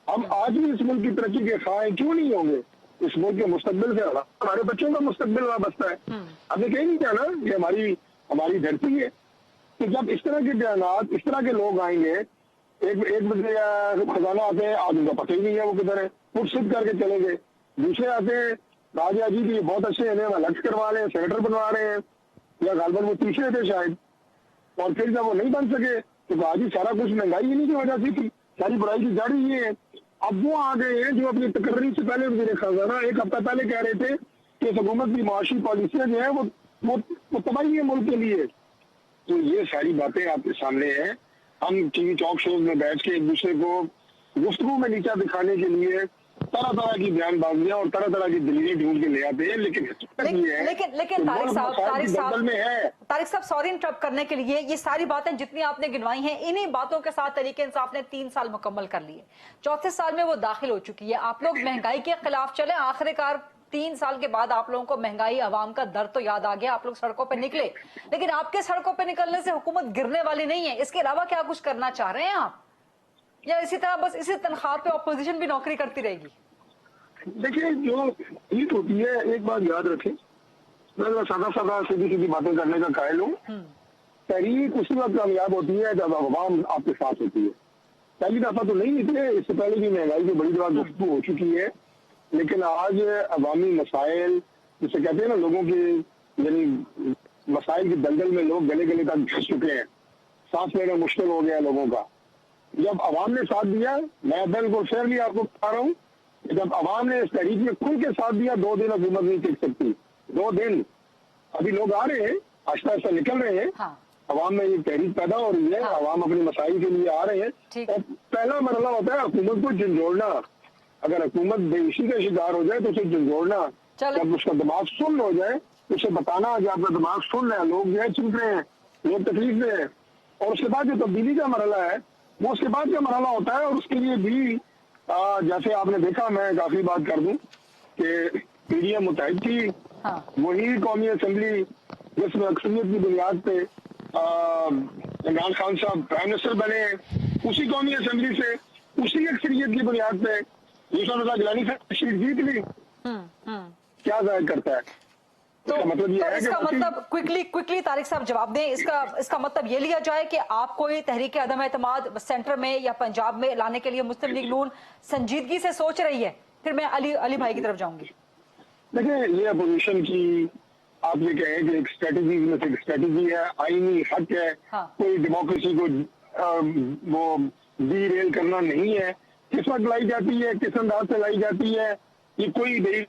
हम आज भी इस मुल्क की तरक्की के ख्वाह क्यों नहीं होंगे? इस मुल्क के मुस्तकबिल से हमारे बच्चों का मुस्तकबिल वाबस्ता है। आपने कहीं नहीं कहना ये हमारी धरती है। तो जब इस तरह के बयानात, इस तरह के लोग आएंगे, एक बजे खजाना आते हैं, आज उनका पता ही नहीं है वो किधर है, फुट सिद्ध करके चले गए। दूसरे आते हैं, राजा जी भी बहुत अच्छे हैं, लक्ष्य करवा रहे हैं, सेनेटर बनवा रहे हैं, या गालबन वो तीसरे थे शायद, और फिर जब वो नहीं बन सके तो आज ही सारा कुछ महंगाई इन्हीं की वजह से थी, सारी बुराई की जड़ ही है। अब वो आ गए हैं जो अपनी तकर्री से पहले वज़ीर खजाना एक हफ्ता पहले कह रहे थे कि हुकूमत की माशी पॉलिसियां जो है वो तबाही है मुल्क के लिए। तो ये सारी बातें आपके सामने हैं। हम टीवी टॉक शोज में बैठ के एक दूसरे को गुफ्तगू में नीचा दिखाने के लिए तरह तरह की बयानबाजियां और तरह तरह की दलीलें ढूंढ के ले आते हैं, लेकिन तारिक साहब सॉरी इंटरप्ट करने के लिए, ये सारी बातें जितनी आपने गिनवाई हैं, इन्हीं बातों के साथ तहरीक इंसाफ ने 3 साल मुकम्मल कर लिए, चौथे साल में वो दाखिल हो चुकी है। आप लोग महंगाई के खिलाफ चले, आखिरकार 3 साल के बाद आप लोगों को महंगाई, आवाम का दर्द तो याद आ गया, आप लोग सड़कों पे निकले, लेकिन आपके सड़कों पे निकलने से हुकूमत गिरने वाली नहीं है। इसके अलावा क्या कुछ करना चाह रहे हैं आप, या इसी तरह बस इसी तनख्वाह पे अपोजिशन भी नौकरी करती रहेगी? देखिए, जो ईद होती है, एक बात याद रखें, मैं सादा सीधी बातें करने का कायल हूँ। तहरीक उसी वक्त कामयाब होती है जब अवाम आपके साथ होती है। पहली दफा तो नहीं निकले, इससे पहले भी महंगाई की बड़ी दफा गुफ्तगू हो चुकी है, लेकिन आज अवामी मसाइल जिसे कहते हैं ना, लोगों की यानी मसाइल की दलदल में लोग गले गले तक घुस चुके हैं, सांस लेना मुश्किल हो गया लोगों का। जब अवाम ने साथ दिया, मैं बिल्कुल फेयरली आपको बता रहा हूँ, जब अवाम ने इस तहरीक में खुल के साथ दिया, 2 दिन हुकूमत नहीं टिक सकती। 2 दिन अभी लोग आ रहे हैं, आस्ता आस्ता निकल रहे हैं। अवाम में ये तहरीक पैदा हो रही है, अवाम अपने मसाइल के लिए आ रहे हैं। और पहला मरला होता है हुकूमत को झंझोड़ना। अगर हुकूमत बेहोशी का शिकार हो जाए तो उसे झंझोड़ना, जब उसका दिमाग सुन्न हो जाए उसे बताना कि आपका दिमाग सुन रहा है, लोग जो है चुप रहे हैं, लोग तकलीफ में है। और उसके बाद जो तब्दीली का मरला है वो उसके बाद का मरला होता है, और उसके लिए भी जैसे आपने देखा, मैं काफी बात कर दूं कि पीडीएम मुतहद थी, वही कौमी असम्बली जिसमें अक्सरियत की बुनियाद पे इमरान खान साहब प्राइम मिनिस्टर बने, उसी कौमी असम्बली से उसी अक्सरियत की बुनियाद पे यूसुफ रजा गिलानी साहब सीट जीत ली। क्या जाहिर करता है? तो इसका मतलब ये है इसका कि मतलब क्विकली तारिक साहब जवाब दें, इसका मतलब ये लिया जाए कि आपको ये तहरीक अदम एतमाद सेंटर में या पंजाब में लाने के लिए मुस्लिम लीग नून संजीदगी से सोच रही है? फिर मैं अली भाई की तरफ जाऊंगी। देखिए, ये अपोजिशन की आप ये कहें कि एक स्ट्रेटेजी में से एक स्ट्रेटेजी है, आईनी हक है। हाँ। कोई डेमोक्रेसी को वो डीरेल करना नहीं है। किस वक्त लाई जाती है, किस अंदाज से लाई जाती है, ये कोई भी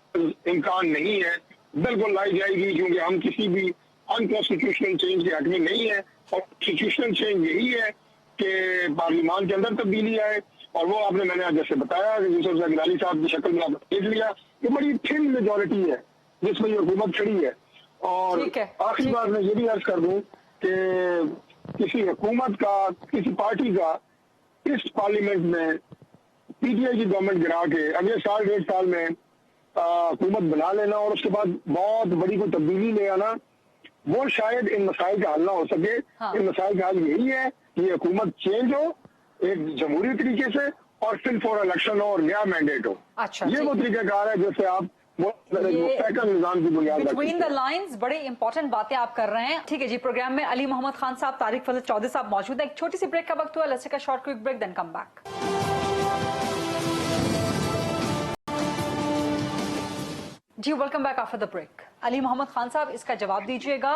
इम्कान नहीं है। बिल्कुल लाई जाएगी, क्योंकि हम किसी भी अनकॉन्स्टिट्यूशनल चेंज के हक में नहीं है। और कॉन्स्टिट्यूशनल चेंज यही है कि पार्लियामान के अंदर तब्दीली आए, और वो आपने मैंने आज जैसे बताया कि यूसुफ रजा गिलानी साहब की शक्ल में आपने देख लिया कि बड़ी थिन मेजोरिटी है जिसमें ये हुकूमत खड़ी है। और आखिरी बात मैं ये भी अर्ज कर दूं कि किसी हुकूमत का, किसी पार्टी का इस पार्लियामेंट में पीटीआई की गवर्नमेंट गिरा के अगले साल 1.5 साल में हुकूमत बना लेना और उसके बाद बहुत बड़ी कोई तब्दीली ले आना, वो शायद इन मसाइल का हल ना हो सके। हाँ। इन मसाइल का हल यही है कि हुकूमत चेंज हो एक जमहूरी तरीके से, और फिर फॉर इलेक्शन हो और नया मैंडेट हो। अच्छा, ये वो तरीकाकार है जिससे आप निजाम की बुनियाद बिटवीन द लाइन्स बड़ी इंपॉर्टेंट बातें आप कर रहे हैं। ठीक है जी, प्रोग्राम में अली मोहम्मद खान साहब, तारिक फजल चौधरी साहब मौजूद है। एक छोटी सी ब्रेक का वक्त हुआ, let's take a short quick break then come back. जी, welcome back after the break. Ali Mohammad Khan साहब, इसका जवाब दीजिएगा।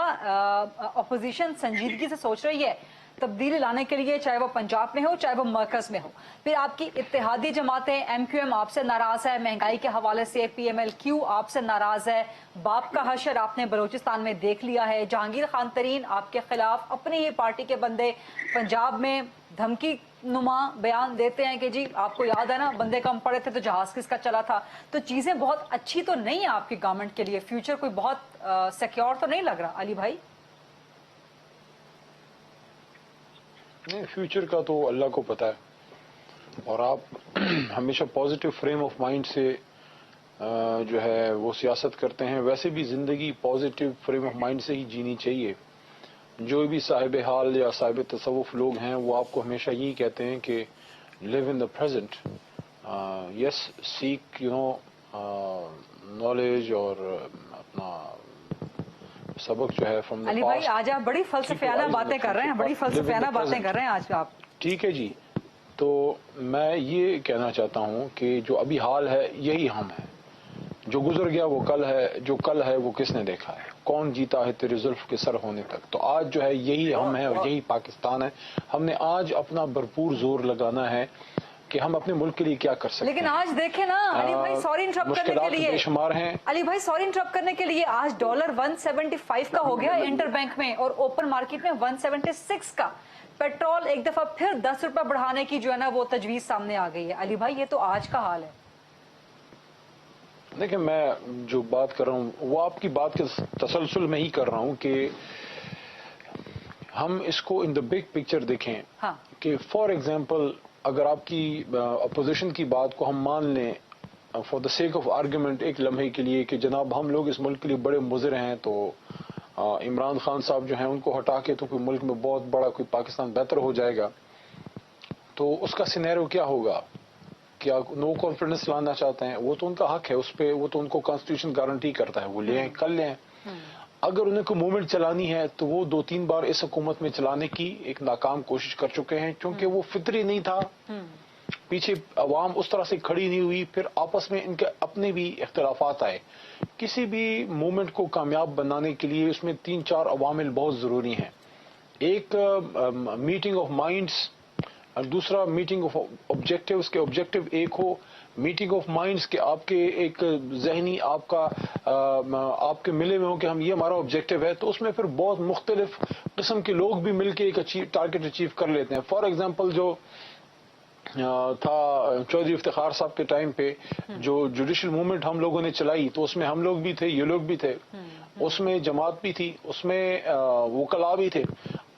अपोजिशन संजीदगी से सोच रही है तब्दीली लाने के लिए, चाहे वो पंजाब में हो चाहे वो मरकज में हो। फिर आपकी इत्तेहादी जमातें एमक्यूएम आपसे नाराज है, महंगाई के हवाले से पीएमएलक्यू आपसे नाराज है, बाप का हशर आपने बलूचिस्तान में देख लिया है, जहांगीर खान तरीन आपके खिलाफ अपनी ही पार्टी के बंदे पंजाब में धमकी नुमा बयान देते हैं कि जी आपको याद है ना, बंदे कम पड़े थे तो जहाज किसका चला था। तो चीजें बहुत अच्छी तो नहीं है आपकी गवर्नमेंट के लिए, फ्यूचर कोई बहुत सिक्योर तो नहीं लग रहा अली भाई। नहीं, फ्यूचर का तो अल्लाह को पता है, और आप हमेशा पॉजिटिव फ्रेम ऑफ माइंड से जो है वो सियासत करते हैं। वैसे भी ज़िंदगी पॉजिटिव फ्रेम ऑफ माइंड से ही जीनी चाहिए। जो भी साहिब हाल या साहिब तसव्वुफ लोग हैं वो आपको हमेशा यही कहते हैं कि live in the present, yes seek knowledge और अपना सबक जो है फ्रॉम द अली भाई आज आप बड़ी फलसफियाना बातें कर रहे हैं, बड़ी फलसफियाना बातें कर रहे हैं आज आप। ठीक है जी, तो मैं ये कहना चाहता हूँ कि जो अभी हाल है यही हम है, जो गुजर गया वो कल है, जो कल है वो किसने देखा है, कौन जीता है तेरे जुल्फ के सर होने तक। तो आज जो है यही हम है और यही पाकिस्तान है। हमने आज अपना भरपूर जोर लगाना है कि हम अपने मुल्क के लिए क्या कर सकते हैं। लेकिन आज देखें ना अली भाई, सॉरी इंटरप्ट करने के लिए, बेशुमार हैं अली भाई सॉरी इंटरप्ट करने के लिए, आज डॉलर 175 का हो गया इंटरबैंक में और ओपन मार्केट में 176 का। पेट्रोल एक दफा फिर 10 रुपए बढ़ाने की जो है ना वो तजवीज सामने आ गई है। अली भाई ये तो आज का हाल है। देखिए, मैं जो बात कर रहा हूँ वो आपकी बात के तसलसल में ही कर रहा हूँ कि हम इसको इन द बिग पिक्चर देखें। हाँ। कि फॉर एग्जांपल अगर आपकी अपोजिशन की बात को हम मान लें for the sake of argument एक लम्हे के लिए कि जनाब हम लोग इस मुल्क के लिए बड़े मुज़िर हैं, तो इमरान खान साहब जो हैं उनको हटा के तो कोई मुल्क में बहुत बड़ा कोई पाकिस्तान बेहतर हो जाएगा, तो उसका सिनेरियो क्या होगा? क्या नो कॉन्फिडेंस लाना चाहते हैं? वो तो उनका हक है, उस पर वो तो उनको कॉन्स्टिट्यूशन गारंटी करता है, वो ले कर लें। अगर उन्हें कोई मूवमेंट चलानी है तो वो 2-3 बार इस हुकूमत में चलाने की एक नाकाम कोशिश कर चुके हैं, क्योंकि वो फितरी नहीं था, पीछे अवाम उस तरह से खड़ी नहीं हुई, फिर आपस में इनके अपने भी इख्तिलाफात आए। किसी भी मूवमेंट को कामयाब बनाने के लिए उसमें 3-4 अवामिल बहुत जरूरी हैं। एक मीटिंग ऑफ माइंड्स और दूसरा मीटिंग ऑफ ऑब्जेक्टिव्स के ऑब्जेक्टिव एक हो, मीटिंग ऑफ माइंड्स के आपके एक जहनी आपके मिले हुए हो कि हम ये हमारा ऑब्जेक्टिव है, तो उसमें फिर बहुत मुख्तलिफ किस्म के लोग भी मिलके एक टारगेट अचीव कर लेते हैं। फॉर एग्जांपल जो था चौधरी इफ्तिखार साहब के टाइम पे जो जुडिशल मूवमेंट हम लोगों ने चलाई, तो उसमें हम लोग भी थे, ये लोग भी थे, उसमें जमात भी थी, उसमें वकला भी थे।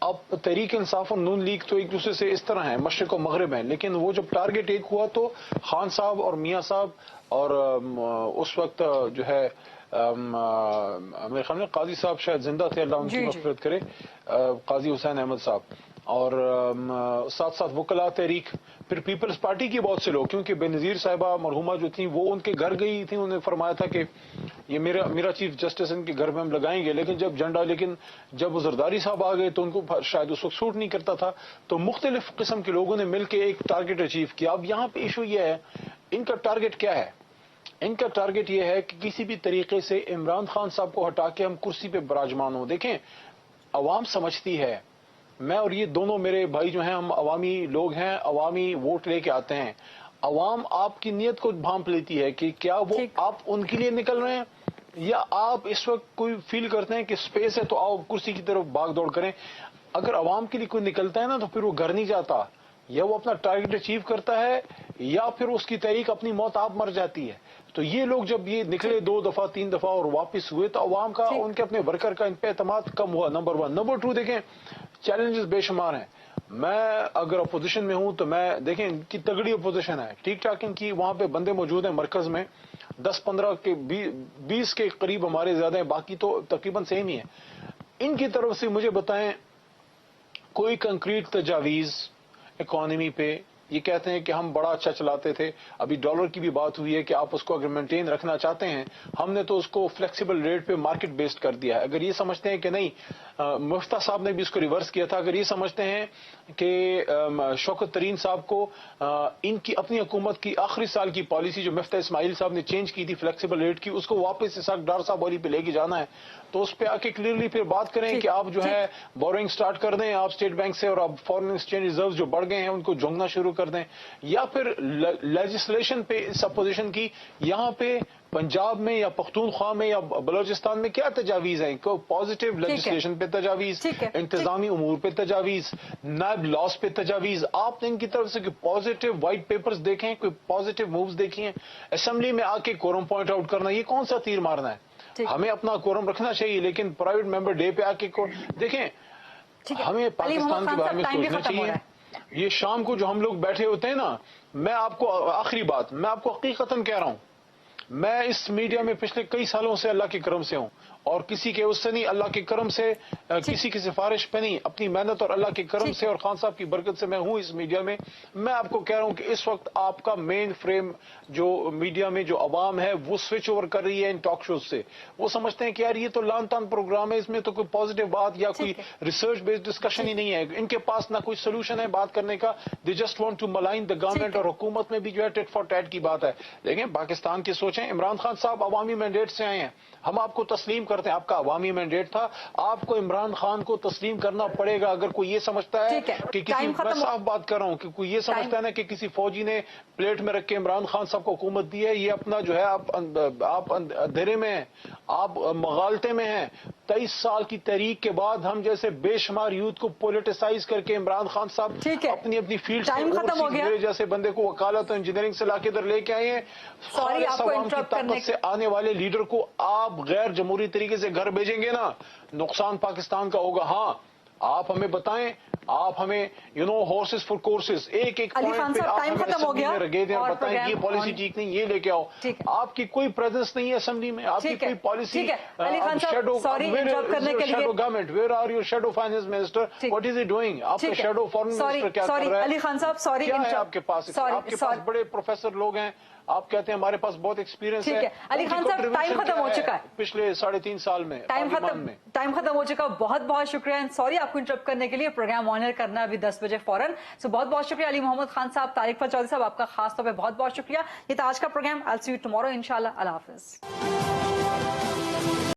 अब तहरीक इंसाफ और नून लीग तो एक दूसरे से इस तरह है, मशरिक और मगरिब है, लेकिन वो जब टारगेट एक हुआ तो खान साहब और मियाँ साहब और उस वक्त जो है मेरे ख्याल में काजी साहब शायद जिंदा थे, अल्लाह उनकी मग़फ़िरत करे, काजी हुसैन अहमद साहब, اور ساتھ ساتھ وکلاء تحریک، پھر پیپلز پارٹی کی بہت سے لوگ، کیونکہ بے نظیر صاحبہ مرحومہ جو تھیں وہ ان کے گھر گئی تھیں، انہوں نے فرمایا تھا کہ یہ میرا چیف جسٹس ان کے گھر میں ہم لگائیں گے، لیکن جب زرداری صاحب آ گئے تو ان کو شاید اس وقت سوٹ نہیں کرتا تھا، تو مختلف قسم کے لوگوں نے مل کے ایک ٹارگٹ اچیو کیا۔ اب یہاں پہ ایشو یہ ہے، ان کا ٹارگٹ کیا ہے؟ ان کا ٹارگٹ یہ ہے کہ کسی بھی طریقے سے عمران خان صاحب کو ہٹا کے ہم کرسی پہ براجمان ہوں۔ دیکھیں، عوام سمجھتی ہے، میں اور یہ دونوں میرے بھائی جو ہیں ہم عوامی لوگ ہیں، عوامی ووٹ لے کے آتے ہیں، عوام آپ کی نیت کو بھانپ لیتی ہے کہ کیا وہ آپ ان کے لیے نکل رہے ہیں یا آپ اس وقت کوئی فیل کرتے ہیں کہ سپیس ہے تو آؤ کرسی کی طرف بھاگ دوڑ کریں۔ اگر عوام کے لیے کوئی نکلتا ہے نا تو پھر وہ گھر نہیں جاتا، یا وہ اپنا ٹارگٹ اچیو کرتا ہے یا پھر اس کی تحریک اپنی موت آپ مر جاتی ہے۔ تو یہ لوگ جب یہ نکلے 2 دفعہ 3 دفعہ اور واپس ہوئے تو عوام کا، ان کے اپنے ورکر کا ان پہ اعتماد کم ہوا، نمبر 1۔ نمبر 2، دیکھیں چیلنجز بے شمار ہیں۔ میں اگر اپوزیشن میں ہوں تو میں، دیکھیں ان کی تگڑی اپوزیشن ہے، ٹھیک ٹھاک ان کی وہاں پہ بندے موجود ہیں مرکز میں، 10-15 کے 20 کے قریب ہمارے زیادہ ہیں، باقی تو تقریباً سیم ہی ہیں۔ ان کی طرف سے مجھے بتائیں کوئی کنکریٹ تجاویز اکانومی پہ؟ یہ کہتے ہیں کہ ہم بڑا اچھا چلاتے تھے، ابھی ڈالر کی بھی بات ہوئی ہے کہ آپ اس کو اگر مینٹین رکھنا چاہتے ہیں، ہم نے تو اس کو فلیکسیبل ریٹ پہ مارکیٹ بیسڈ کر دیا ہے۔ اگر یہ سمجھتے ہیں کہ نہیں، مفتہ صاحب نے بھی اس کو ریورس کیا تھا، اگر یہ سمجھتے ہیں کہ شوکت ترین صاحب کو ان کی اپنی حکومت کی آخری سال کی پالیسی جو مفتہ اسماعیل صاحب نے چینج کی تھی فلیکسیبل ریٹ کی، اس کو واپس اسحاق ڈار صاحب والی پہ لے کے جانا ہے، تو اس پہ آ کے کلیئرلی پھر بات کریں کہ آپ جو ہے بورنگ سٹارٹ کر دیں آپ اسٹیٹ بینک سے، اور آپ فارن ایکسچینج ریزروز جو بڑھ گئے ہیں ان کو جھونکنا شروع کر دیں، یا پھر لیجسلیشن پہ اس اپوزیشن کی یہاں پہ پنجاب میں یا پختونخوا میں یا بلوچستان میں کیا تجاویز ہیں؟ کوئی پازیٹیو لیجسلیشن پہ تجاویز، انتظامی امور پہ تجاویز، نائب لاس پہ تجاویز، آپ نے ان کی طرف سے کوئی پازیٹیو وائٹ پیپرز دیکھیں، کوئی پازیٹیو مووز دیکھی ہیں؟ اسمبلی میں آ کے کورم پوائنٹ آؤٹ کرنا، یہ کون سا تیر مارنا ہے؟ ہمیں اپنا کورم رکھنا چاہیے، لیکن پرائیویٹ ممبر ڈے پہ آ کے دیکھیں، ہمیں پاکستان کے بارے میں سوچنا چاہیے۔ یہ شام کو جو ہم لوگ بیٹھے ہوتے ہیں نا، میں آپ کو آخری بات، میں آپ کو حقیقتاً کہہ رہا ہوں، میں اس میڈیا میں پچھلے کئی سالوں سے اللہ کے کرم سے ہوں، اور کسی کے اس سے نہیں، اللہ کے کرم سے، کسی کی سفارش پہ نہیں، اپنی محنت اور اللہ کے کرم سے اور خان صاحب کی برکت سے میں ہوں اس میڈیا میں۔ میں آپ کو کہہ رہا ہوں کہ اس وقت آپ کا مین فریم جو میڈیا میں جو عوام ہے وہ سوئچ اوور کر رہی ہے ان ٹاک شوز سے، وہ سمجھتے ہیں کہ یار یہ تو لان تان پروگرام ہے، اس میں تو کوئی پازیٹیو بات یا کوئی ریسرچ بیسڈ ڈسکشن ہی نہیں ہے، ان کے پاس نہ کوئی سولوشن ہے بات کرنے کا، they just want to malign the government, اور حکومت میں بھی جو ہے ٹٹ فار ٹیٹ کی بات ہے۔ لیکن پاکستان کی سوچیں، عمران خان صاحب عوامی مینڈیٹ سے آئے ہیں، ہم آپ کو تسلیم کرتے ہیں، آپ کا عوامی مینڈیٹ تھا، آپ کو عمران خان کو تسلیم کرنا پڑے گا۔ اگر کوئی یہ سمجھتا ہے کہ کسی، میں صاف بات کر رہا ہوں، کہ کوئی یہ سمجھتا ہے نا کہ کسی فوجی نے پلیٹ میں رکھ کے عمران خان صاحب کو حکومت دی ہے، یہ اپنا جو ہے آپ اندھیرے میں ہیں، آپ مغالطے میں ہیں۔ 23 سال کی تحریک کے بعد ہم جیسے بے شمار یوتھ کو پولیٹیسائز کر کے عمران خان صاحب اپنی فیلڈ سے میرے جیسے بندے کو وکالت اور انجینئرنگ سے لا کے ادھر لے کے آئے ہیں۔ خالص عوام کی طاقت سے آنے والے لیڈر کو آپ غیر جمہوری طریقے سے گھر بھیجیں گے نا، نقصان پاکستان کا ہوگا۔ ہاں، آپ ہمیں بتائیں، آپ ہمیں ہارسز فار کورسز، ایک پوائنٹ پہ آپ ہمیں اسمبلی میں رگے دیں اور بتائیں یہ پالیسی ٹھیک نہیں، یہ لے کے آؤ۔ آپ کی کوئی پریزنس نہیں ہے اسمبلی میں، آپ کی کوئی policy, shadow government, where are your shadow finance minister, what is he doing? آپ کا شیڈو فارن منسٹر کیا کر رہا ہے؟ علی خان صاحب، کیا ہے آپ کے پاس؟ آپ کے پاس بڑے پروفیسر لوگ ہیں، آپ کہتے ہیں ہمارے پاس بہت ایکسپیرینس ہے۔ علی خان صاحب، ٹائم ختم ہو چکا ہے پچھلے 3.5 سال میں، ٹائم ختم ہو چکا، بہت بہت شکریہ، سوری آپ کو انٹرپٹ کرنے کے لیے، پروگرام آنر کرنا ابھی 10 بجے فوراً، سو بہت بہت شکریہ علی محمد خان صاحب، طارق فر چودھری صاحب، آپ کا خاص طور پہ بہت بہت شکریہ۔ یہ تھا آج کا programme, I'll see you tomorrow انشاءاللہ، اللہ حافظ۔